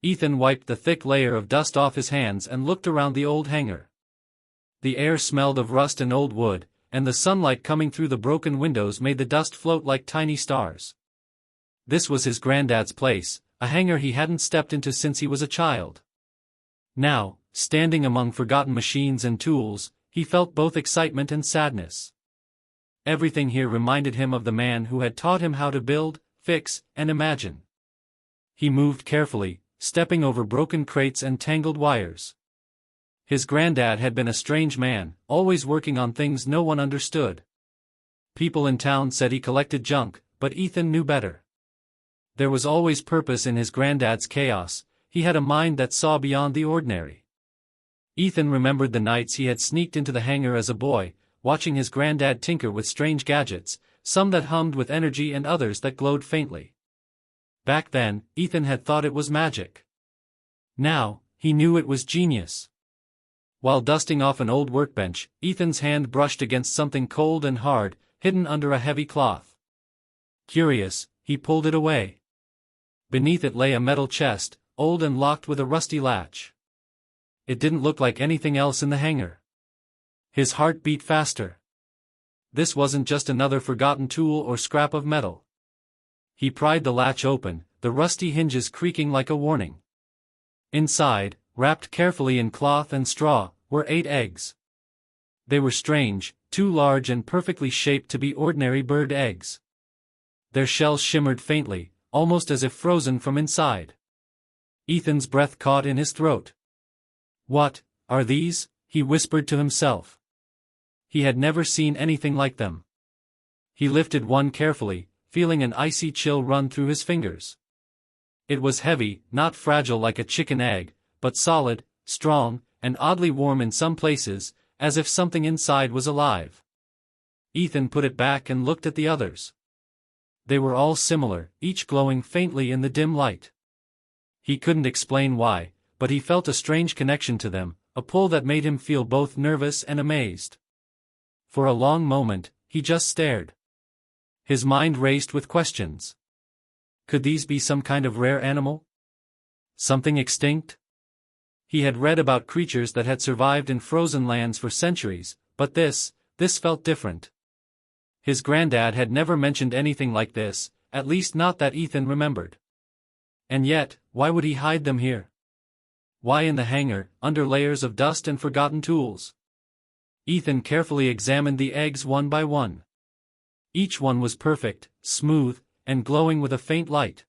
Ethan wiped the thick layer of dust off his hands and looked around the old hangar. The air smelled of rust and old wood, and the sunlight coming through the broken windows made the dust float like tiny stars. This was his granddad's place, a hangar he hadn't stepped into since he was a child. Now, standing among forgotten machines and tools, he felt both excitement and sadness. Everything here reminded him of the man who had taught him how to build, fix, and imagine. He moved carefully, stepping over broken crates and tangled wires. His granddad had been a strange man, always working on things no one understood. People in town said he collected junk, but Ethan knew better. There was always purpose in his granddad's chaos. He had a mind that saw beyond the ordinary. Ethan remembered the nights he had sneaked into the hangar as a boy, watching his granddad tinker with strange gadgets, some that hummed with energy and others that glowed faintly. Back then, Ethan had thought it was magic. Now, he knew it was genius. While dusting off an old workbench, Ethan's hand brushed against something cold and hard, hidden under a heavy cloth. Curious, he pulled it away. Beneath it lay a metal chest, old and locked with a rusty latch. It didn't look like anything else in the hangar. His heart beat faster. This wasn't just another forgotten tool or scrap of metal. He pried the latch open, the rusty hinges creaking like a warning. Inside, wrapped carefully in cloth and straw, were 8 eggs. They were strange, too large and perfectly shaped to be ordinary bird eggs. Their shells shimmered faintly, almost as if frozen from inside. Ethan's breath caught in his throat. "What are these?" he whispered to himself. He had never seen anything like them. He lifted one carefully, feeling an icy chill run through his fingers. It was heavy, not fragile like a chicken egg, but solid, strong, and oddly warm in some places, as if something inside was alive. Ethan put it back and looked at the others. They were all similar, each glowing faintly in the dim light. He couldn't explain why, but he felt a strange connection to them, a pull that made him feel both nervous and amazed. For a long moment, he just stared. His mind raced with questions. Could these be some kind of rare animal? Something extinct? He had read about creatures that had survived in frozen lands for centuries, but this felt different. His granddad had never mentioned anything like this, at least not that Ethan remembered. And yet, why would he hide them here? Why in the hangar, under layers of dust and forgotten tools? Ethan carefully examined the eggs one by one. Each one was perfect, smooth, and glowing with a faint light.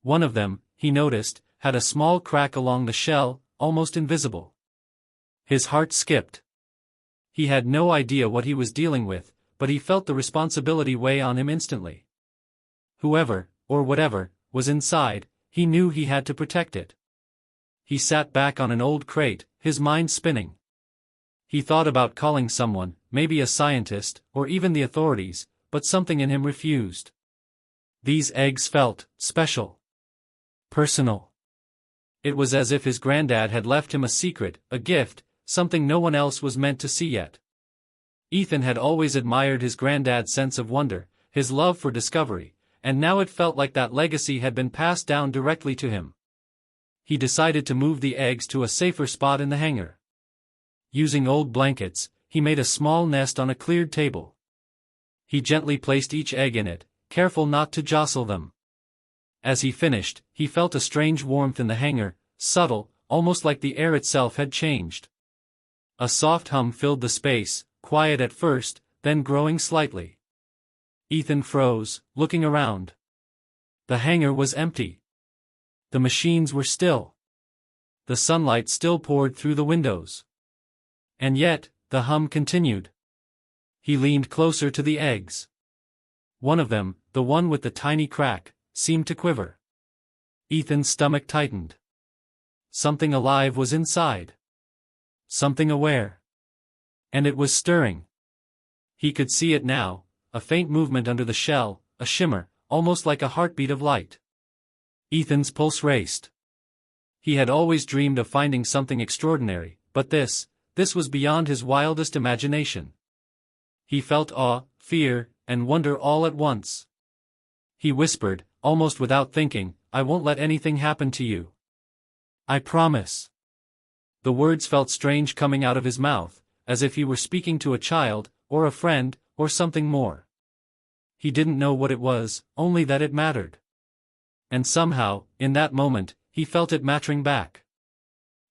One of them, he noticed, had a small crack along the shell, almost invisible. His heart skipped. He had no idea what he was dealing with, but he felt the responsibility weigh on him instantly. Whoever, or whatever, was inside, he knew he had to protect it. He sat back on an old crate, his mind spinning. He thought about calling someone, maybe a scientist, or even the authorities, but something in him refused. These eggs felt special. Personal. It was as if his granddad had left him a secret, a gift, something no one else was meant to see yet. Ethan had always admired his granddad's sense of wonder, his love for discovery, and now it felt like that legacy had been passed down directly to him. He decided to move the eggs to a safer spot in the hangar. Using old blankets, he made a small nest on a cleared table. He gently placed each egg in it, careful not to jostle them. As he finished, he felt a strange warmth in the hangar, subtle, almost like the air itself had changed. A soft hum filled the space, quiet at first, then growing slightly. Ethan froze, looking around. The hangar was empty. The machines were still. The sunlight still poured through the windows. And yet, the hum continued. He leaned closer to the eggs. One of them, the one with the tiny crack, seemed to quiver. Ethan's stomach tightened. Something alive was inside. Something aware. And it was stirring. He could see it now, a faint movement under the shell, a shimmer, almost like a heartbeat of light. Ethan's pulse raced. He had always dreamed of finding something extraordinary, but this was beyond his wildest imagination. He felt awe, fear, and wonder all at once. He whispered, almost without thinking, "I won't let anything happen to you." I promise. The words felt strange coming out of his mouth, as if he were speaking to a child, or a friend, or something more. He didn't know what it was, only that it mattered. And somehow, in that moment, he felt it mattering back.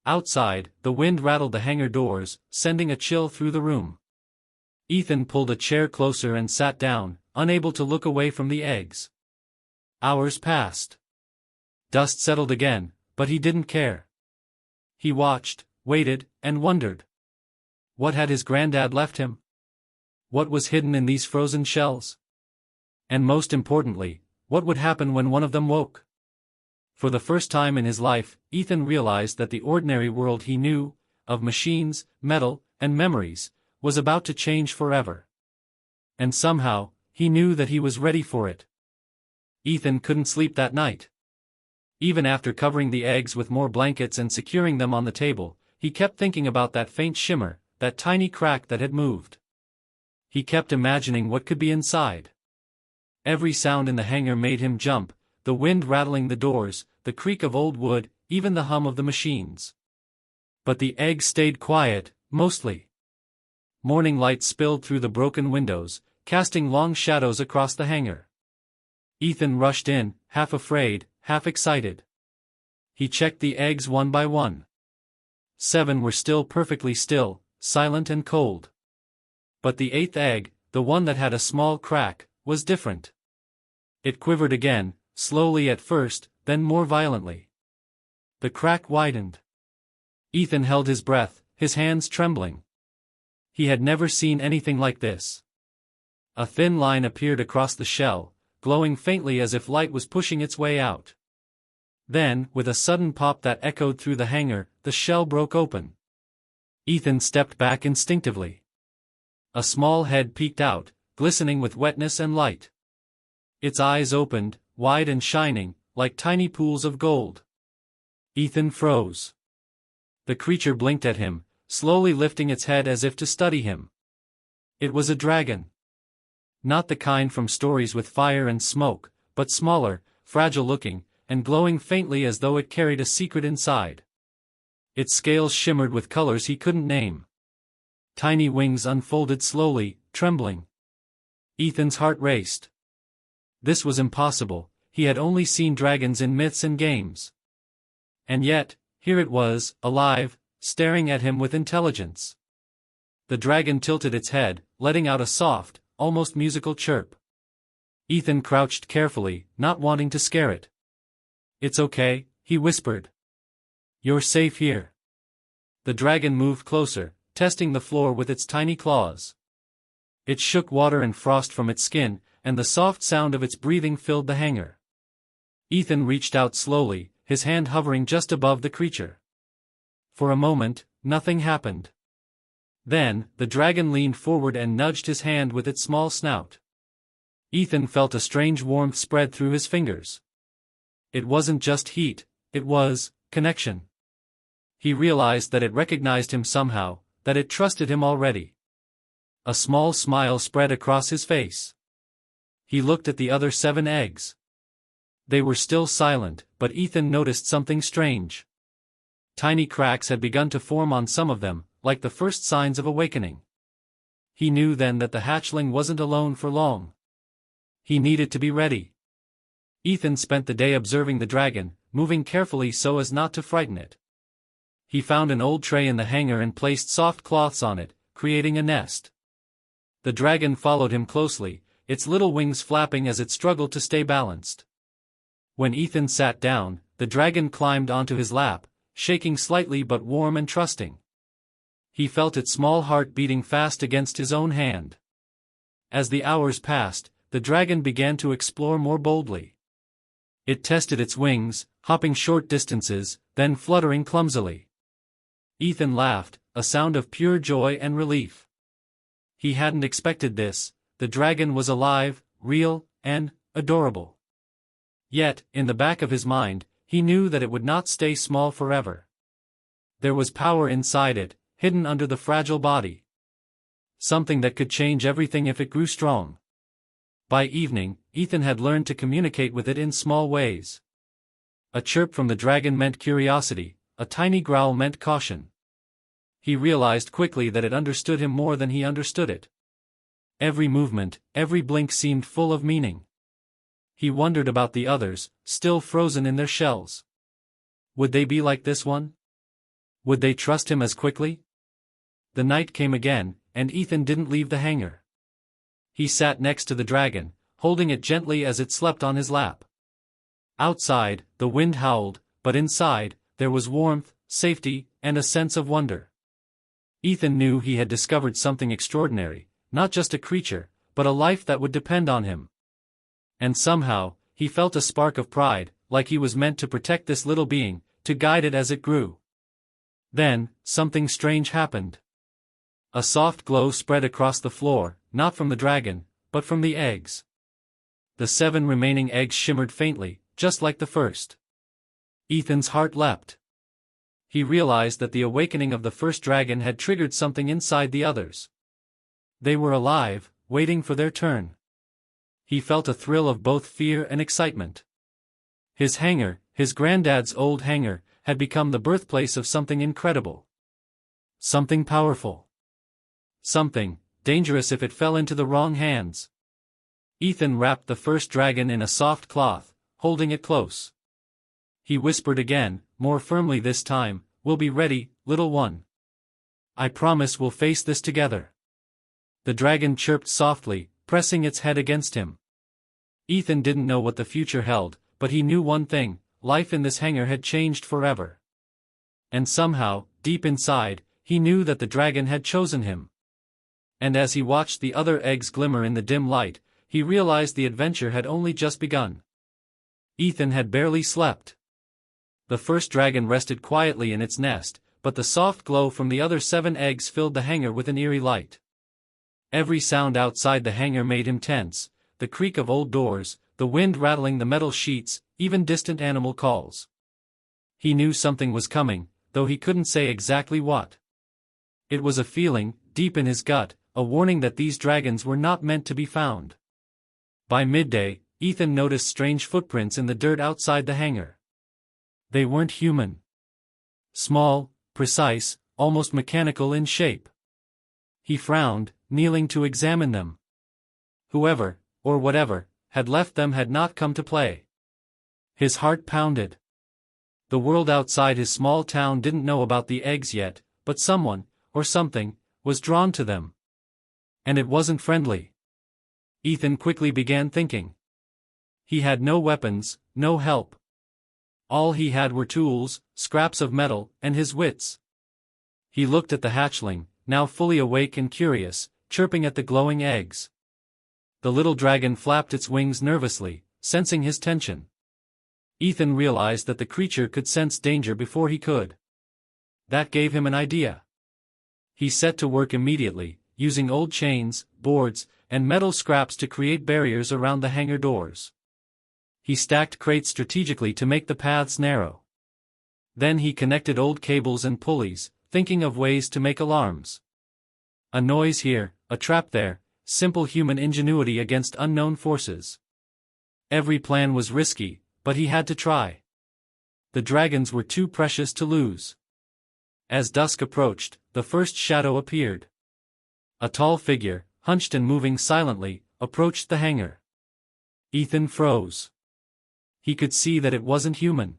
Outside, the wind rattled the hangar doors, sending a chill through the room. Ethan pulled a chair closer and sat down, unable to look away from the eggs. Hours passed. Dust settled again, but he didn't care. He watched, waited, and wondered. What had his granddad left him? What was hidden in these frozen shells? And most importantly, what would happen when one of them woke? For the first time in his life, Ethan realized that the ordinary world he knew, of machines, metal, and memories, was about to change forever. And somehow, he knew that he was ready for it. Ethan couldn't sleep that night. Even after covering the eggs with more blankets and securing them on the table, he kept thinking about that faint shimmer, that tiny crack that had moved. He kept imagining what could be inside. Every sound in the hangar made him jump, the wind rattling the doors, the creak of old wood, even the hum of the machines. But the eggs stayed quiet, mostly. Morning light spilled through the broken windows, casting long shadows across the hangar. Ethan rushed in, half afraid, half excited. He checked the eggs one by one. 7 were still perfectly still, silent and cold. But the 8th egg, the one that had a small crack, was different. It quivered again, slowly at first, then more violently. The crack widened. Ethan held his breath, his hands trembling. He had never seen anything like this. A thin line appeared across the shell, glowing faintly as if light was pushing its way out. Then, with a sudden pop that echoed through the hangar, the shell broke open. Ethan stepped back instinctively. A small head peeked out, glistening with wetness and light. Its eyes opened, wide and shining, like tiny pools of gold. Ethan froze. The creature blinked at him, slowly lifting its head as if to study him. It was a dragon. Not the kind from stories with fire and smoke, but smaller, fragile-looking, and glowing faintly as though it carried a secret inside. Its scales shimmered with colors he couldn't name. Tiny wings unfolded slowly, trembling. Ethan's heart raced. This was impossible, he had only seen dragons in myths and games. And yet, here it was, alive, staring at him with intelligence. The dragon tilted its head, letting out a soft, almost musical chirp. Ethan crouched carefully, not wanting to scare it. "It's okay," he whispered. "You're safe here." The dragon moved closer, testing the floor with its tiny claws. It shook water and frost from its skin, and the soft sound of its breathing filled the hangar. Ethan reached out slowly, his hand hovering just above the creature. For a moment, nothing happened. Then, the dragon leaned forward and nudged his hand with its small snout. Ethan felt a strange warmth spread through his fingers. It wasn't just heat, it was connection. He realized that it recognized him somehow, that it trusted him already. A small smile spread across his face. He looked at the other 7 eggs. They were still silent, but Ethan noticed something strange. Tiny cracks had begun to form on some of them, like the first signs of awakening. He knew then that the hatchling wasn't alone for long. He needed to be ready. Ethan spent the day observing the dragon, moving carefully so as not to frighten it. He found an old tray in the hangar and placed soft cloths on it, creating a nest. The dragon followed him closely, its little wings flapping as it struggled to stay balanced. When Ethan sat down, the dragon climbed onto his lap, shaking slightly but warm and trusting. He felt its small heart beating fast against his own hand. As the hours passed, the dragon began to explore more boldly. It tested its wings, hopping short distances, then fluttering clumsily. Ethan laughed, a sound of pure joy and relief. He hadn't expected this. The dragon was alive, real, and adorable. Yet, in the back of his mind, he knew that it would not stay small forever. There was power inside it, hidden under the fragile body. Something that could change everything if it grew strong. By evening, Ethan had learned to communicate with it in small ways. A chirp from the dragon meant curiosity, a tiny growl meant caution. He realized quickly that it understood him more than he understood it. Every movement, every blink seemed full of meaning. He wondered about the others, still frozen in their shells. Would they be like this one? Would they trust him as quickly? The night came again, and Ethan didn't leave the hangar. He sat next to the dragon, holding it gently as it slept on his lap. Outside, the wind howled, but inside, there was warmth, safety, and a sense of wonder. Ethan knew he had discovered something extraordinary, not just a creature, but a life that would depend on him. And somehow, he felt a spark of pride, like he was meant to protect this little being, to guide it as it grew. Then, something strange happened. A soft glow spread across the floor, not from the dragon, but from the eggs. The 7 remaining eggs shimmered faintly, just like the first. Ethan's heart leapt. He realized that the awakening of the first dragon had triggered something inside the others. They were alive, waiting for their turn. He felt a thrill of both fear and excitement. His hangar, his granddad's old hangar, had become the birthplace of something incredible. Something powerful. Something dangerous if it fell into the wrong hands. Ethan wrapped the first dragon in a soft cloth, holding it close. He whispered again, more firmly this time, "We'll be ready, little one. I promise we'll face this together." The dragon chirped softly, pressing its head against him. Ethan didn't know what the future held, but he knew one thing: life in this hangar had changed forever. And somehow, deep inside, he knew that the dragon had chosen him. And as he watched the other eggs glimmer in the dim light, he realized the adventure had only just begun. Ethan had barely slept. The first dragon rested quietly in its nest, but the soft glow from the other 7 eggs filled the hangar with an eerie light. Every sound outside the hangar made him tense: the creak of old doors, the wind rattling the metal sheets, even distant animal calls. He knew something was coming, though he couldn't say exactly what. It was a feeling, deep in his gut, a warning that these dragons were not meant to be found. By midday, Ethan noticed strange footprints in the dirt outside the hangar. They weren't human. Small, precise, almost mechanical in shape. He frowned, kneeling to examine them. Whoever, or whatever, had left them had not come to play. His heart pounded. The world outside his small town didn't know about the eggs yet, but someone, or something, was drawn to them. And it wasn't friendly. Ethan quickly began thinking. He had no weapons, no help. All he had were tools, scraps of metal, and his wits. He looked at the hatchling, now fully awake and curious, chirping at the glowing eggs. The little dragon flapped its wings nervously, sensing his tension. Ethan realized that the creature could sense danger before he could. That gave him an idea. He set to work immediately, using old chains, boards, and metal scraps to create barriers around the hangar doors. He stacked crates strategically to make the paths narrow. Then he connected old cables and pulleys, thinking of ways to make alarms. A noise here, a trap there, simple human ingenuity against unknown forces. Every plan was risky, but he had to try. The dragons were too precious to lose. As dusk approached, the first shadow appeared. A tall figure, hunched and moving silently, approached the hangar. Ethan froze. He could see that it wasn't human.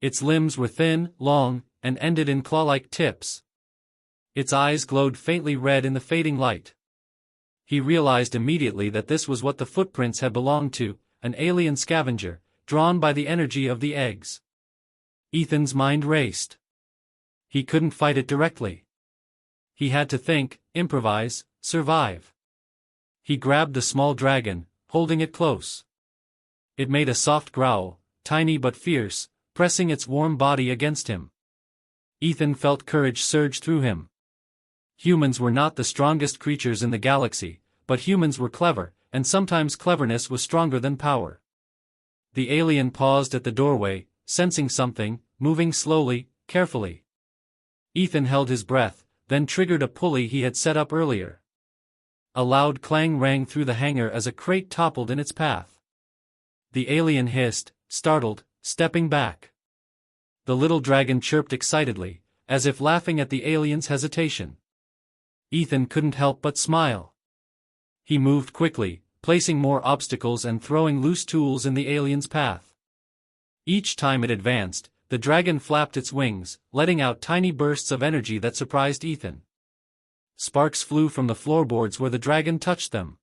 Its limbs were thin, long, and ended in claw-like tips. Its eyes glowed faintly red in the fading light. He realized immediately that this was what the footprints had belonged to, an alien scavenger, drawn by the energy of the eggs. Ethan's mind raced. He couldn't fight it directly. He had to think, improvise, survive. He grabbed the small dragon, holding it close. It made a soft growl, tiny but fierce, pressing its warm body against him. Ethan felt courage surge through him. Humans were not the strongest creatures in the galaxy, but humans were clever, and sometimes cleverness was stronger than power. The alien paused at the doorway, sensing something, moving slowly, carefully. Ethan held his breath, then triggered a pulley he had set up earlier. A loud clang rang through the hangar as a crate toppled in its path. The alien hissed, startled, stepping back. The little dragon chirped excitedly, as if laughing at the alien's hesitation. Ethan couldn't help but smile. He moved quickly, placing more obstacles and throwing loose tools in the alien's path. Each time it advanced, the dragon flapped its wings, letting out tiny bursts of energy that surprised Ethan. Sparks flew from the floorboards where the dragon touched them.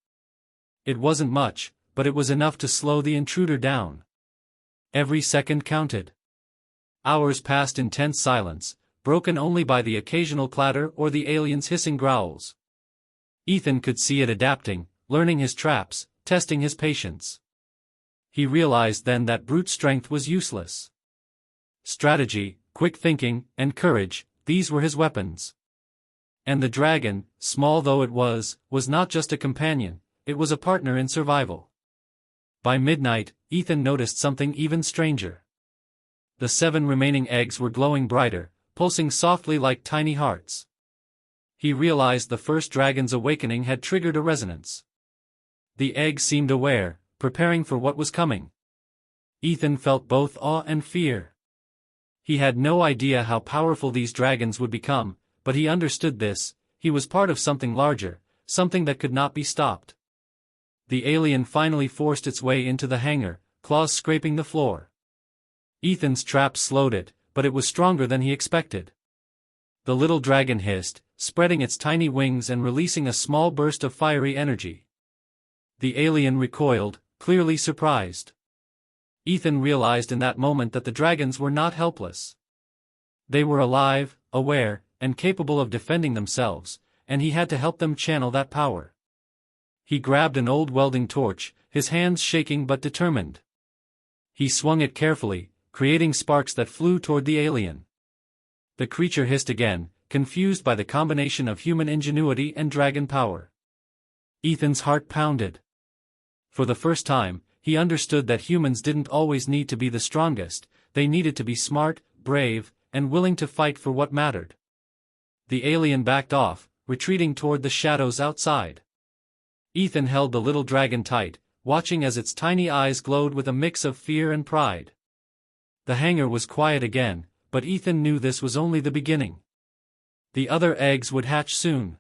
It wasn't much, but it was enough to slow the intruder down. Every second counted. Hours passed in tense silence, broken only by the occasional clatter or the alien's hissing growls. Ethan could see it adapting, learning his traps, testing his patience. He realized then that brute strength was useless. Strategy, quick thinking, and courage, these were his weapons. And the dragon, small though it was not just a companion, it was a partner in survival. By midnight, Ethan noticed something even stranger. The 7 remaining eggs were glowing brighter, pulsing softly like tiny hearts. He realized the first dragon's awakening had triggered a resonance. The eggs seemed aware, preparing for what was coming. Ethan felt both awe and fear. He had no idea how powerful these dragons would become, but he understood this: he was part of something larger, something that could not be stopped. The alien finally forced its way into the hangar, claws scraping the floor. Ethan's trap slowed it, but it was stronger than he expected. The little dragon hissed, spreading its tiny wings and releasing a small burst of fiery energy. The alien recoiled, clearly surprised. Ethan realized in that moment that the dragons were not helpless. They were alive, aware, and capable of defending themselves, and he had to help them channel that power. He grabbed an old welding torch, his hands shaking but determined. He swung it carefully, creating sparks that flew toward the alien. The creature hissed again, confused by the combination of human ingenuity and dragon power. Ethan's heart pounded. For the first time, he understood that humans didn't always need to be the strongest, they needed to be smart, brave, and willing to fight for what mattered. The alien backed off, retreating toward the shadows outside. Ethan held the little dragon tight, watching as its tiny eyes glowed with a mix of fear and pride. The hangar was quiet again, but Ethan knew this was only the beginning. The other eggs would hatch soon.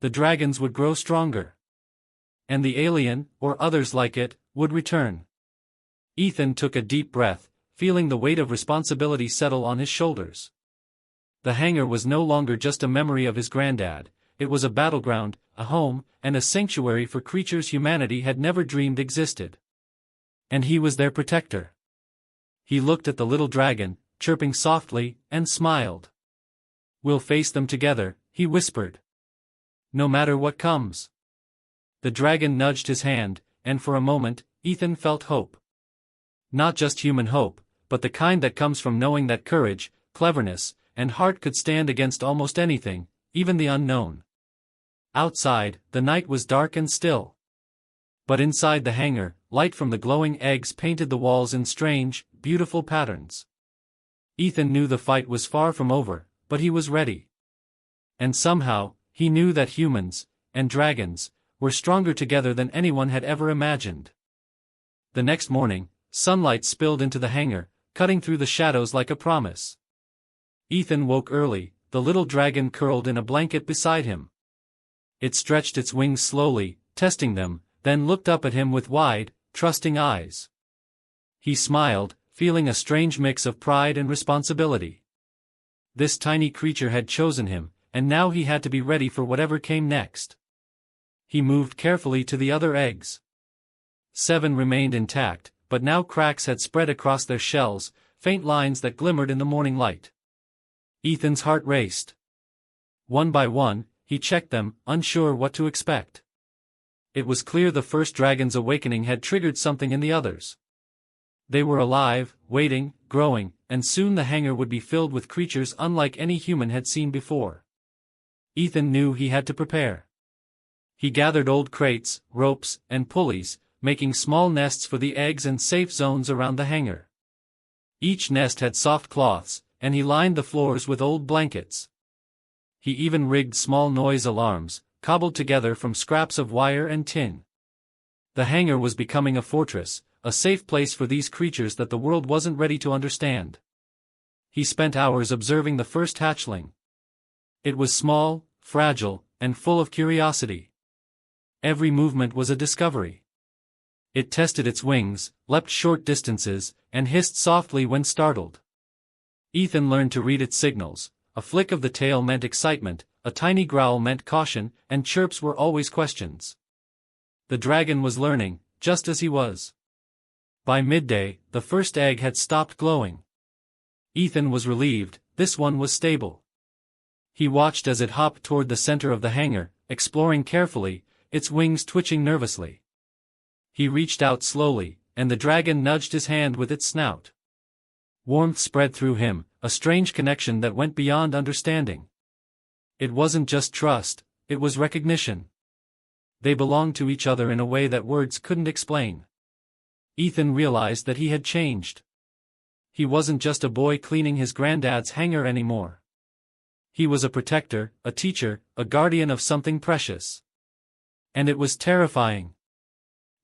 The dragons would grow stronger. And the alien, or others like it, would return. Ethan took a deep breath, feeling the weight of responsibility settle on his shoulders. The hangar was no longer just a memory of his granddad, it was a battleground, a home, and a sanctuary for creatures humanity had never dreamed existed. And he was their protector. He looked at the little dragon, chirping softly, and smiled. "We'll face them together," he whispered. "No matter what comes." The dragon nudged his hand, and for a moment, Ethan felt hope. Not just human hope, but the kind that comes from knowing that courage, cleverness, and heart could stand against almost anything, even the unknown. Outside, the night was dark and still. But inside the hangar, light from the glowing eggs painted the walls in strange, beautiful patterns. Ethan knew the fight was far from over, but he was ready. And somehow, he knew that humans, and dragons, were stronger together than anyone had ever imagined. The next morning, sunlight spilled into the hangar, cutting through the shadows like a promise. Ethan woke early, the little dragon curled in a blanket beside him. It stretched its wings slowly, testing them, then looked up at him with wide, trusting eyes. He smiled, feeling a strange mix of pride and responsibility. This tiny creature had chosen him, and now he had to be ready for whatever came next. He moved carefully to the other eggs. 7 remained intact, but now cracks had spread across their shells, faint lines that glimmered in the morning light. Ethan's heart raced. One by one, he checked them, unsure what to expect. It was clear the first dragon's awakening had triggered something in the others. They were alive, waiting, growing, and soon the hangar would be filled with creatures unlike any human had seen before. Ethan knew he had to prepare. He gathered old crates, ropes, and pulleys, making small nests for the eggs and safe zones around the hangar. Each nest had soft cloths, and he lined the floors with old blankets. He even rigged small noise alarms, cobbled together from scraps of wire and tin. The hangar was becoming a fortress, a safe place for these creatures that the world wasn't ready to understand. He spent hours observing the first hatchling. It was small, fragile, and full of curiosity. Every movement was a discovery. It tested its wings, leapt short distances, and hissed softly when startled. Ethan learned to read its signals. A flick of the tail meant excitement, a tiny growl meant caution, and chirps were always questions. The dragon was learning, just as he was. By midday, the first egg had stopped glowing. Ethan was relieved, this one was stable. He watched as it hopped toward the center of the hangar, exploring carefully, its wings twitching nervously. He reached out slowly, and the dragon nudged his hand with its snout. Warmth spread through him, a strange connection that went beyond understanding. It wasn't just trust, it was recognition. They belonged to each other in a way that words couldn't explain. Ethan realized that he had changed. He wasn't just a boy cleaning his granddad's hangar anymore. He was a protector, a teacher, a guardian of something precious. And it was terrifying.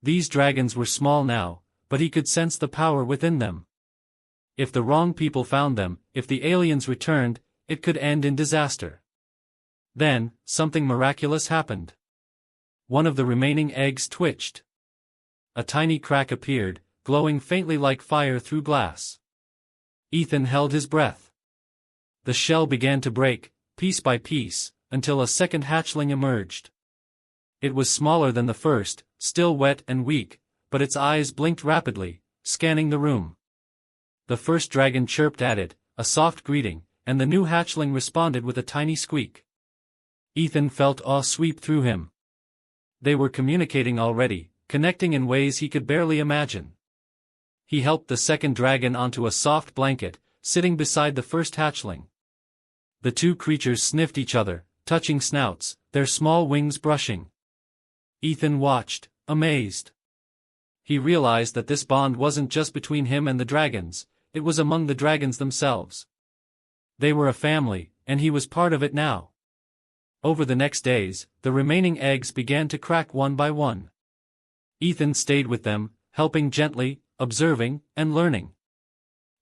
These dragons were small now, but he could sense the power within them. If the wrong people found them, if the aliens returned, it could end in disaster. Then, something miraculous happened. One of the remaining eggs twitched. A tiny crack appeared, glowing faintly like fire through glass. Ethan held his breath. The shell began to break, piece by piece, until a second hatchling emerged. It was smaller than the first, still wet and weak, but its eyes blinked rapidly, scanning the room. The first dragon chirped at it, a soft greeting, and the new hatchling responded with a tiny squeak. Ethan felt awe sweep through him. They were communicating already, connecting in ways he could barely imagine. He helped the second dragon onto a soft blanket, sitting beside the first hatchling. The two creatures sniffed each other, touching snouts, their small wings brushing. Ethan watched, amazed. He realized that this bond wasn't just between him and the dragons, it was among the dragons themselves. They were a family, and he was part of it now. Over the next days, the remaining eggs began to crack one by one. Ethan stayed with them, helping gently, observing, and learning.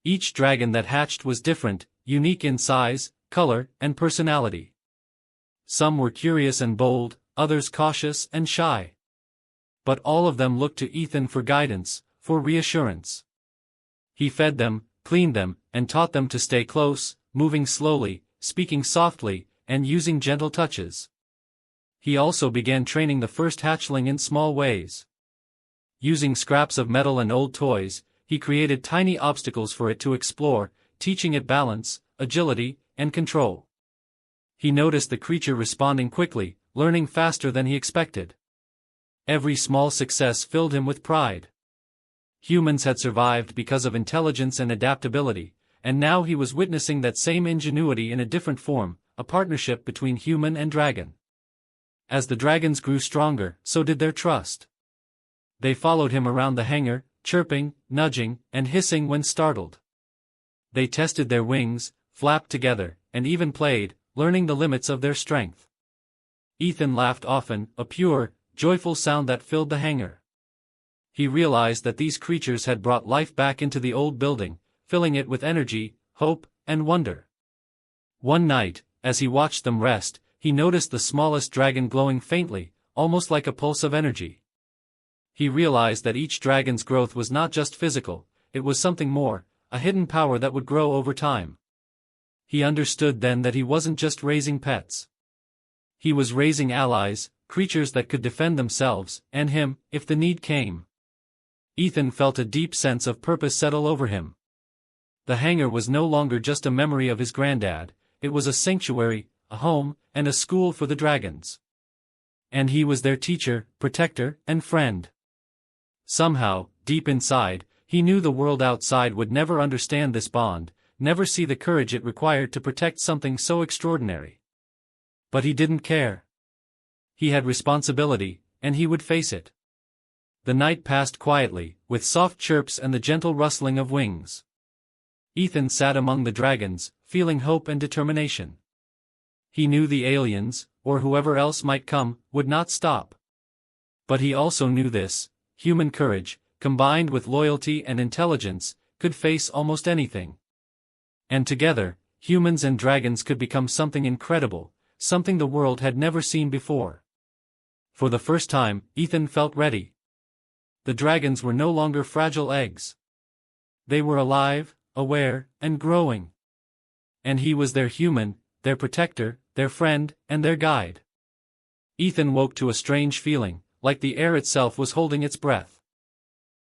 Each dragon that hatched was different, unique in size, color, and personality. Some were curious and bold, others cautious and shy. But all of them looked to Ethan for guidance, for reassurance. He fed them, cleaned them, and taught them to stay close, moving slowly, speaking softly, and using gentle touches. He also began training the first hatchling in small ways. Using scraps of metal and old toys, he created tiny obstacles for it to explore, teaching it balance, agility, and control. He noticed the creature responding quickly, learning faster than he expected. Every small success filled him with pride. Humans had survived because of intelligence and adaptability, and now he was witnessing that same ingenuity in a different form, a partnership between human and dragon. As the dragons grew stronger, so did their trust. They followed him around the hangar, chirping, nudging, and hissing when startled. They tested their wings, flapped together, and even played, learning the limits of their strength. Ethan laughed often, a pure, joyful sound that filled the hangar. He realized that these creatures had brought life back into the old building, filling it with energy, hope, and wonder. One night, as he watched them rest, he noticed the smallest dragon glowing faintly, almost like a pulse of energy. He realized that each dragon's growth was not just physical, it was something more, a hidden power that would grow over time. He understood then that he wasn't just raising pets. He was raising allies, creatures that could defend themselves, and him, if the need came. Ethan felt a deep sense of purpose settle over him. The hangar was no longer just a memory of his granddad, it was a sanctuary, a home, and a school for the dragons. And he was their teacher, protector, and friend. Somehow, deep inside, he knew the world outside would never understand this bond, never see the courage it required to protect something so extraordinary. But he didn't care. He had responsibility, and he would face it. The night passed quietly, with soft chirps and the gentle rustling of wings. Ethan sat among the dragons, feeling hope and determination. He knew the aliens, or whoever else might come, would not stop. But he also knew this: human courage, combined with loyalty and intelligence, could face almost anything. And together, humans and dragons could become something incredible, something the world had never seen before. For the first time, Ethan felt ready. The dragons were no longer fragile eggs. They were alive, aware, and growing. And he was their human, their protector, their friend, and their guide. Ethan woke to a strange feeling, like the air itself was holding its breath.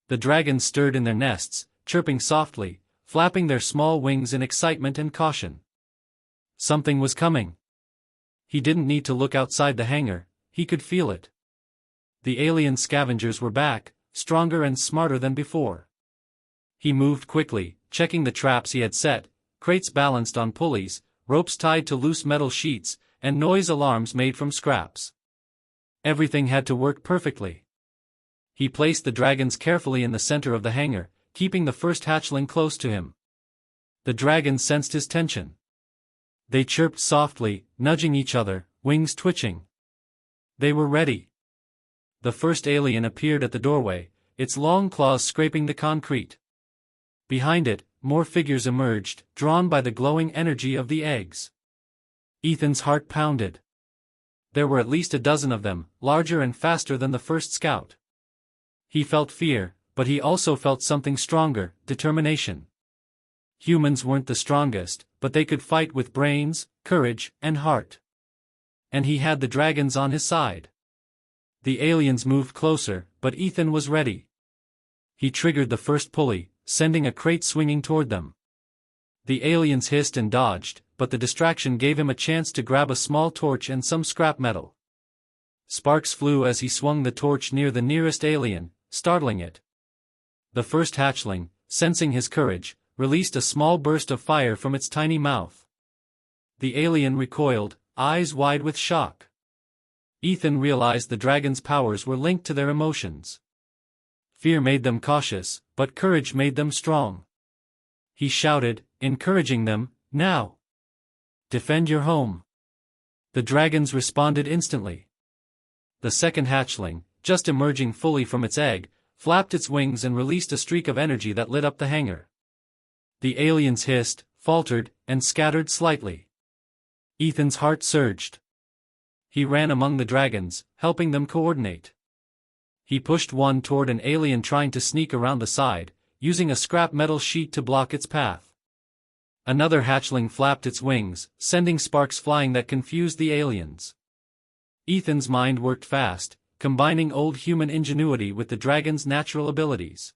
The dragons stirred in their nests, chirping softly, flapping their small wings in excitement and caution. Something was coming. He didn't need to look outside the hangar, he could feel it. The alien scavengers were back, stronger and smarter than before. He moved quickly, checking the traps he had set, crates balanced on pulleys, ropes tied to loose metal sheets, and noise alarms made from scraps. Everything had to work perfectly. He placed the dragons carefully in the center of the hangar, keeping the first hatchling close to him. The dragons sensed his tension. They chirped softly, nudging each other, wings twitching. They were ready. The first alien appeared at the doorway, its long claws scraping the concrete. Behind it, more figures emerged, drawn by the glowing energy of the eggs. Ethan's heart pounded. There were at least a dozen of them, larger and faster than the first scout. He felt fear, but he also felt something stronger, determination. Humans weren't the strongest, but they could fight with brains, courage, and heart. And he had the dragons on his side. The aliens moved closer, but Ethan was ready. He triggered the first pulley, sending a crate swinging toward them. The aliens hissed and dodged, but the distraction gave him a chance to grab a small torch and some scrap metal. Sparks flew as he swung the torch near the nearest alien, startling it. The first hatchling, sensing his courage, released a small burst of fire from its tiny mouth. The alien recoiled, eyes wide with shock. Ethan realized the dragon's powers were linked to their emotions. Fear made them cautious, but courage made them strong. He shouted, encouraging them, "Now! Defend your home!" The dragons responded instantly. The second hatchling, just emerging fully from its egg, flapped its wings and released a streak of energy that lit up the hangar. The aliens hissed, faltered, and scattered slightly. Ethan's heart surged. He ran among the dragons, helping them coordinate. He pushed one toward an alien trying to sneak around the side, using a scrap metal sheet to block its path. Another hatchling flapped its wings, sending sparks flying that confused the aliens. Ethan's mind worked fast, combining old human ingenuity with the dragon's natural abilities.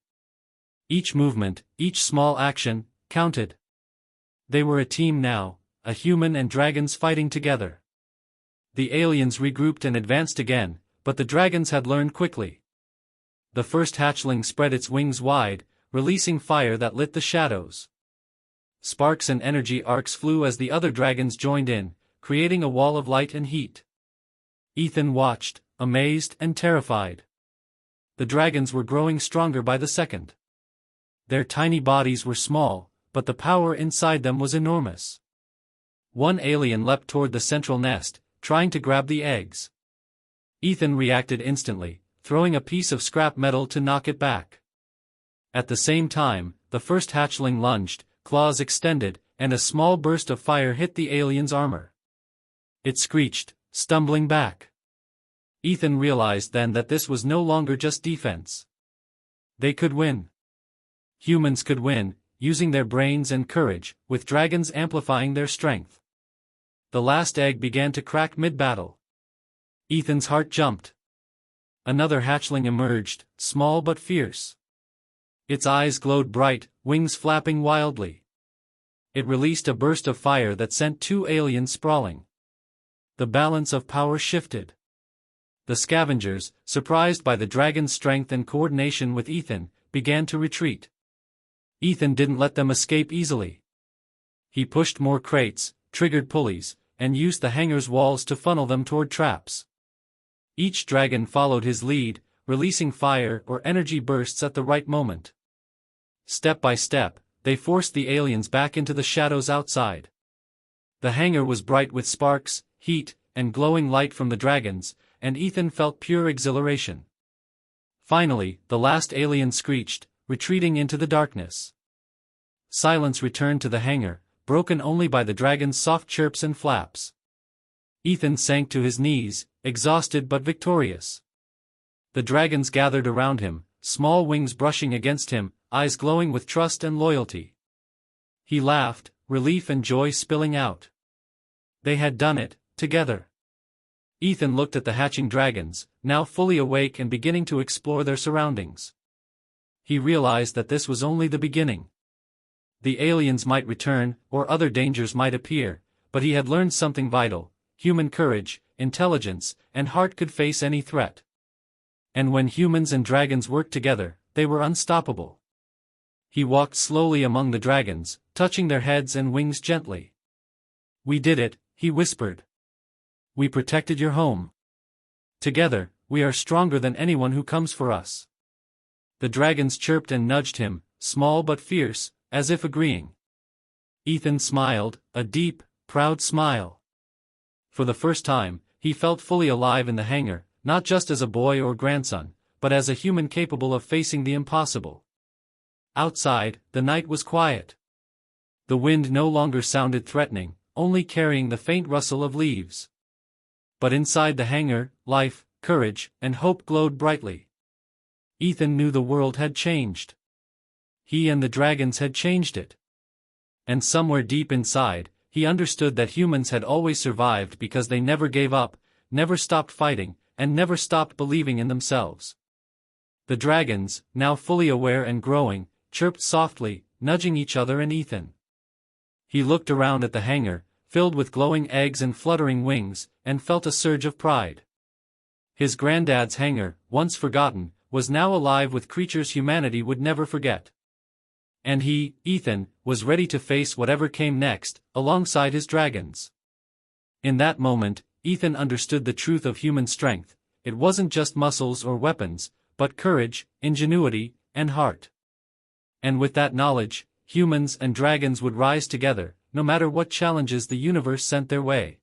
Each movement, each small action, counted. They were a team now, a human and dragons fighting together. The aliens regrouped and advanced again, but the dragons had learned quickly. The first hatchling spread its wings wide, releasing fire that lit the shadows. Sparks and energy arcs flew as the other dragons joined in, creating a wall of light and heat. Ethan watched, amazed and terrified. The dragons were growing stronger by the second. Their tiny bodies were small, but the power inside them was enormous. One alien leapt toward the central nest, trying to grab the eggs. Ethan reacted instantly, throwing a piece of scrap metal to knock it back. At the same time, the first hatchling lunged, claws extended, and a small burst of fire hit the alien's armor. It screeched, stumbling back. Ethan realized then that this was no longer just defense. They could win. Humans could win, using their brains and courage, with dragons amplifying their strength. The last egg began to crack mid-battle. Ethan's heart jumped. Another hatchling emerged, small but fierce. Its eyes glowed bright, wings flapping wildly. It released a burst of fire that sent two aliens sprawling. The balance of power shifted. The scavengers, surprised by the dragon's strength and coordination with Ethan, began to retreat. Ethan didn't let them escape easily. He pushed more crates, triggered pulleys, and used the hangar's walls to funnel them toward traps. Each dragon followed his lead, releasing fire or energy bursts at the right moment. Step by step, they forced the aliens back into the shadows outside. The hangar was bright with sparks, heat, and glowing light from the dragons, and Ethan felt pure exhilaration. Finally, the last alien screeched, retreating into the darkness. Silence returned to the hangar, broken only by the dragon's soft chirps and flaps. Ethan sank to his knees, exhausted but victorious. The dragons gathered around him, small wings brushing against him, eyes glowing with trust and loyalty. He laughed, relief and joy spilling out. They had done it, together. Ethan looked at the hatching dragons, now fully awake and beginning to explore their surroundings. He realized that this was only the beginning. The aliens might return, or other dangers might appear, but he had learned something vital: human courage, intelligence, and heart could face any threat. And when humans and dragons worked together, they were unstoppable. He walked slowly among the dragons, touching their heads and wings gently. "We did it," he whispered. "We protected your home. Together, we are stronger than anyone who comes for us." The dragons chirped and nudged him, small but fierce, as if agreeing. Ethan smiled, a deep, proud smile. For the first time, he felt fully alive in the hangar, not just as a boy or grandson, but as a human capable of facing the impossible. Outside, the night was quiet. The wind no longer sounded threatening, only carrying the faint rustle of leaves. But inside the hangar, life, courage, and hope glowed brightly. Ethan knew the world had changed. He and the dragons had changed it. And somewhere deep inside, he understood that humans had always survived because they never gave up, never stopped fighting, and never stopped believing in themselves. The dragons, now fully aware and growing, chirped softly, nudging each other and Ethan. He looked around at the hangar, filled with glowing eggs and fluttering wings, and felt a surge of pride. His granddad's hangar, once forgotten, was now alive with creatures humanity would never forget. And he, Ethan, was ready to face whatever came next, alongside his dragons. In that moment, Ethan understood the truth of human strength. It wasn't just muscles or weapons, but courage, ingenuity, and heart. And with that knowledge, humans and dragons would rise together, no matter what challenges the universe sent their way.